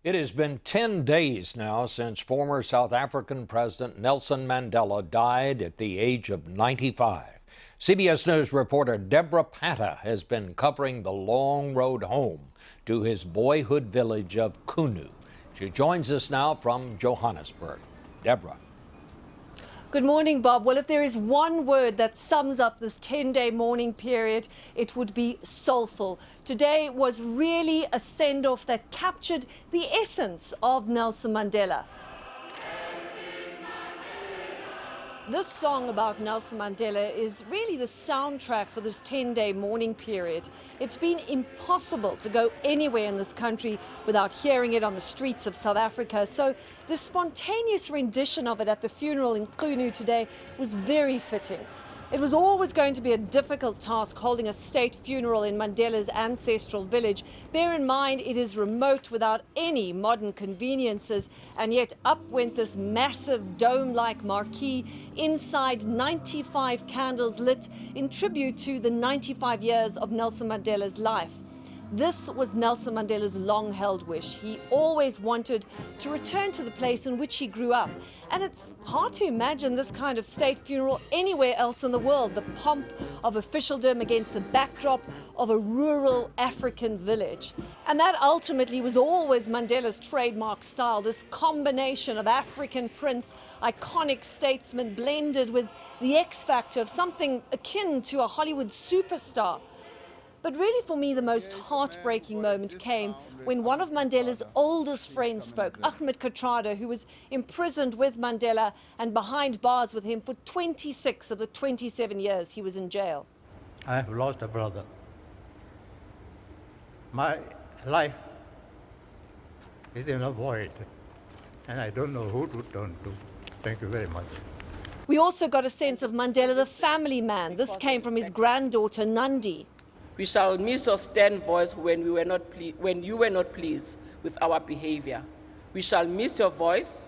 It has been 10 days now since former South African President Nelson Mandela died at the age of 95. CBS News reporter Debora Patta has been covering the long road home to his boyhood village of Kunu. She joins us now from Johannesburg. Deborah. Good morning, Bob. Well, if there is one word that sums up this 10-day mourning period, it would be soulful. Today was really a send-off that captured the essence of Nelson Mandela. This song about Nelson Mandela is really the soundtrack for this 10-day mourning period. It's been impossible to go anywhere in this country without hearing it on the streets of South Africa. So the spontaneous rendition of it at the funeral in Kunu today was very fitting. It was always going to be a difficult task holding a state funeral in Mandela's ancestral village. Bear in mind, it is remote without any modern conveniences, and yet up went this massive dome-like marquee, inside 95 candles lit in tribute to the 95 years of Nelson Mandela's life. This was Nelson Mandela's long-held wish. He always wanted to return to the place in which he grew up. And it's hard to imagine this kind of state funeral anywhere else in the world. The pomp of officialdom against the backdrop of a rural African village. And that ultimately was always Mandela's trademark style, this combination of African prince, iconic statesman blended with the X factor of something akin to a Hollywood superstar. But really, for me, the most heartbreaking moment came when one of Mandela's oldest friends spoke, Ahmed Kathrada, who was imprisoned with Mandela and behind bars with him for 26 of the 27 years he was in jail. I have lost a brother. My life is in a void, and I don't know who to turn to. Thank you very much. We also got a sense of Mandela, the family man. This came from his granddaughter, Nandi. We shall miss your stern voice when you were not pleased with our behavior. We shall miss your voice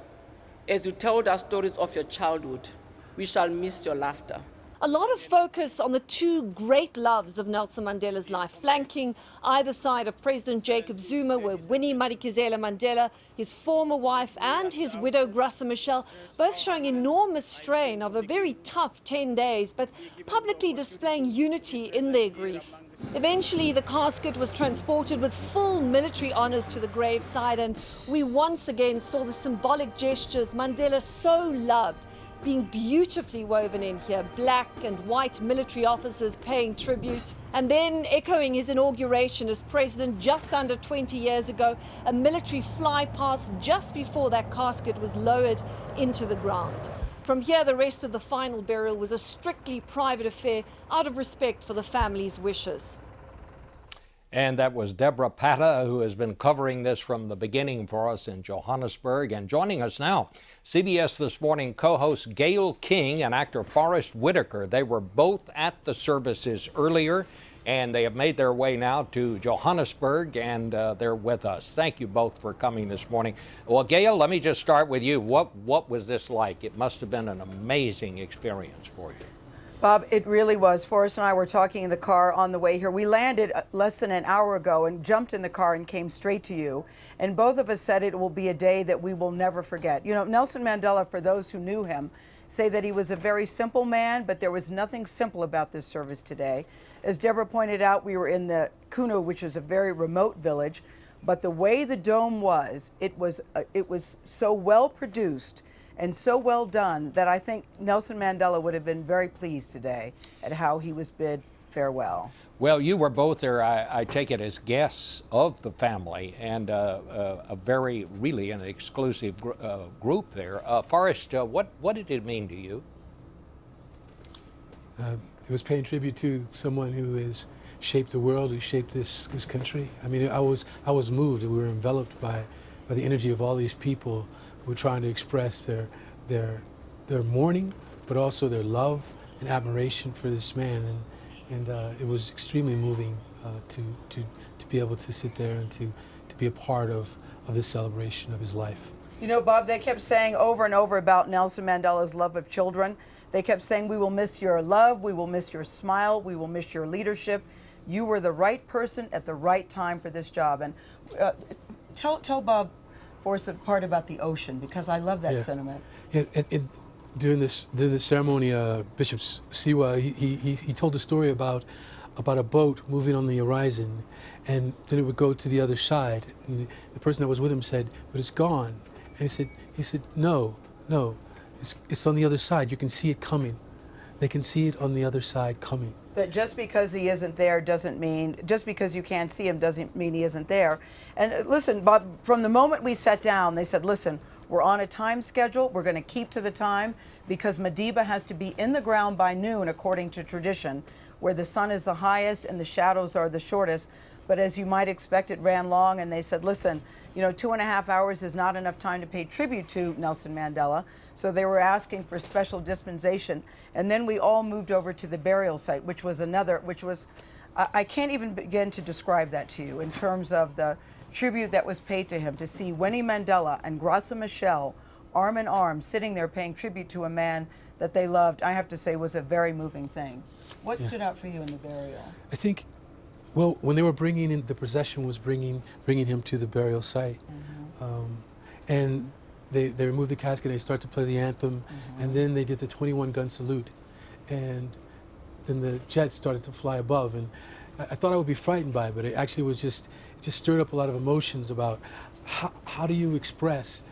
as you told us stories of your childhood. We shall miss your laughter. A lot of focus on the two great loves of Nelson Mandela's life. Flanking either side of President Jacob Zuma were Winnie Madikizela Mandela, his former wife, and his widow Graça Machel, both showing enormous strain of a very tough 10 days, but publicly displaying unity in their grief. Eventually, the casket was transported with full military honors to the graveside, and we once again saw the symbolic gestures Mandela so loved being beautifully woven in here, black and white military officers paying tribute. And then, echoing his inauguration as president just under 20 years ago, a military flypast just before that casket was lowered into the ground. From here, the rest of the final burial was a strictly private affair out of respect for the family's wishes. And that was Debora Patta, who has been covering this from the beginning for us in Johannesburg. And joining us now, CBS This Morning co-host Gayle King and actor Forest Whittaker. They were both at the services earlier, and they have made their way now to Johannesburg, and they're with us. Thank you both for coming this morning. Well, Gayle, let me just start with you. What was this like? It must have been an amazing experience for you. Bob, it really was. Forrest and I were talking in the car on the way here. We landed less than an hour ago and jumped in the car and came straight to you. And both of us said it will be a day that we will never forget. You know, Nelson Mandela, for those who knew him, say that he was a very simple man, but there was nothing simple about this service today. As Deborah pointed out, we were in the Kunu, which is a very remote village, but the way the dome was, it was so well produced and so well done that I think Nelson Mandela would have been very pleased today at how he was bid farewell. Well, you were both there, I take it, as guests of the family, and really an exclusive group there. Forrest, what did it mean to you? It was paying tribute to someone who has shaped the world, who shaped this country. I mean, I was moved. We were enveloped by the energy of all these people who were trying to express their mourning, but also their love and admiration for this man. And it was extremely moving to be able to sit there and to be a part of this celebration of his life. You know, Bob, they kept saying over and over about Nelson Mandela's love of children. They kept saying, we will miss your love, we will miss your smile, we will miss your leadership. You were the right person at the right time for this job. And tell Bob, for us a part about the ocean, because I love that Yeah. sentiment. Yeah, and during the ceremony, Bishop Siwa, he told a story about a boat moving on the horizon, and then it would go to the other side. And the person that was with him said, "But it's gone." And he said, "No, it's on the other side. You can see it coming. They can see it on the other side coming." That just because he isn't there doesn't mean, just because you can't see him doesn't mean he isn't there. And listen, Bob, from the moment we sat down, they said, listen, we're on a time schedule. We're going to keep to the time because Madiba has to be in the ground by noon, according to tradition, where the sun is the highest and the shadows are the shortest. But as you might expect, it ran long, and they said, listen, 2.5 hours is not enough time to pay tribute to Nelson Mandela. So they were asking for special dispensation. And then we all moved over to the burial site, which was I can't even begin to describe that to you in terms of the tribute that was paid to him, to see Winnie Mandela and Graça Machel arm in arm sitting there paying tribute to a man that they loved, I have to say was a very moving thing. What stood out for you in the burial? I think, well, when they were bringing in, the procession was bringing him to the burial site, and they removed the casket, they start to play the anthem, and then they did the 21-gun salute, and then the jet started to fly above, and I thought I would be frightened by it, but it actually was it just stirred up a lot of emotions about how do you express,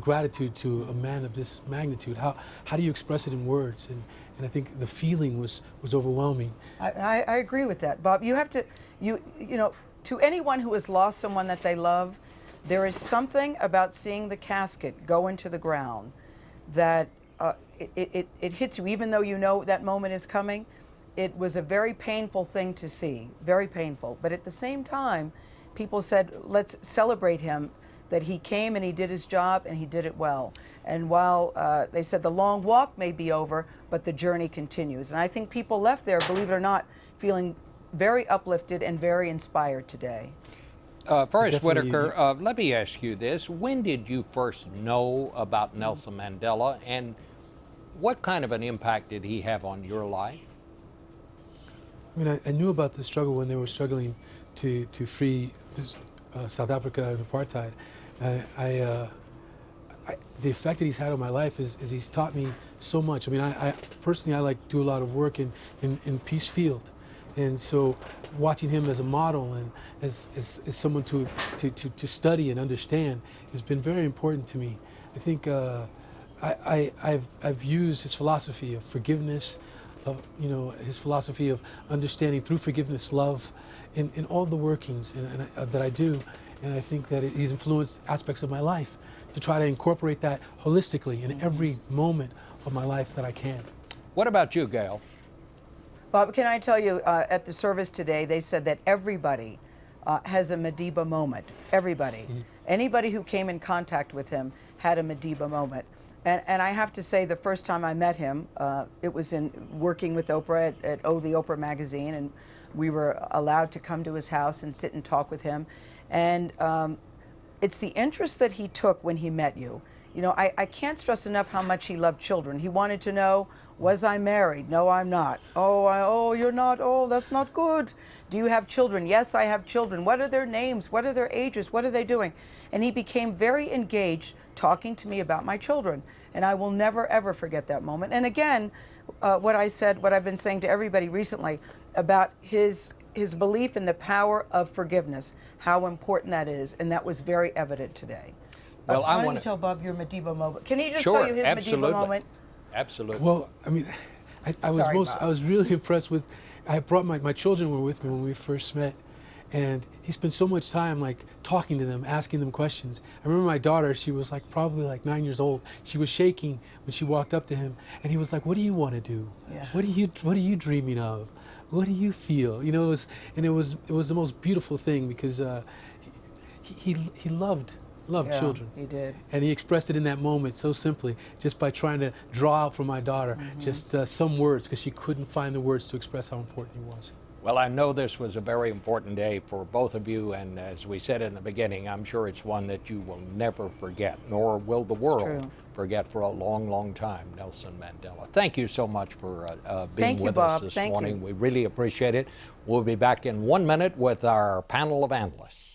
gratitude to a man of this magnitude? How do you express it in words? And I think the feeling was overwhelming. I agree with that, Bob. You have to, to anyone who has lost someone that they love, there is something about seeing the casket go into the ground that it hits you, even though you know that moment is coming. It was a very painful thing to see, very painful. But at the same time, people said, let's celebrate him, that he came and he did his job and he did it well. And while they said the long walk may be over, but the journey continues. And I think people left there, believe it or not, feeling very uplifted and very inspired today. Forest Whittaker, let me ask you this. When did you first know about Nelson Mandela, and what kind of an impact did he have on your life? I mean, I knew about the struggle when they were struggling to free South Africa and apartheid. The effect that he's had on my life is he's taught me so much. I mean, I personally, I do a lot of work in Peace Field. And so watching him as a model and as someone to study and understand has been very important to me. I think I've used his philosophy of forgiveness, of his philosophy of understanding through forgiveness, love, in all the workings that I do. And I think that he's influenced aspects of my life to try to incorporate that holistically in every moment of my life that I can. What about you, Gayle? Bob, can I tell you, at the service today, they said that everybody has a Madiba moment. Everybody. Anybody who came in contact with him had a Madiba moment. And I have to say, the first time I met him, it was in working with Oprah at the Oprah magazine, and we were allowed to come to his house and sit and talk with him. And it's the interest that he took when he met you. I can't stress enough how much he loved children. He wanted to know, was I married? No, I'm not. Oh, you're not. Oh, that's not good. Do you have children? Yes, I have children. What are their names? What are their ages? What are they doing? And he became very engaged talking to me about my children. And I will never, ever forget that moment. And again, what I've been saying to everybody recently about his belief in the power of forgiveness, how important that is. And that was very evident today. Well, why don't you tell Bob your Madiba moment? Can he just tell you his Madiba moment? Absolutely. Well, I mean, I was really impressed with. I brought my children were with me when we first met, and he spent so much time talking to them, asking them questions. I remember my daughter; she was probably 9 years old. She was shaking when she walked up to him, and he was like, "What do you want to do? Yeah. What are you dreaming of? What do you feel?" It was the most beautiful thing because he loved children. He did. And he expressed it in that moment so simply, just by trying to draw out from my daughter just some words, because she couldn't find the words to express how important he was. Well, I know this was a very important day for both of you, and as we said in the beginning, I'm sure it's one that you will never forget, nor will the world forget for a long, long time, Nelson Mandela. Thank you so much for being with us this morning. We really appreciate it. We'll be back in 1 minute with our panel of analysts.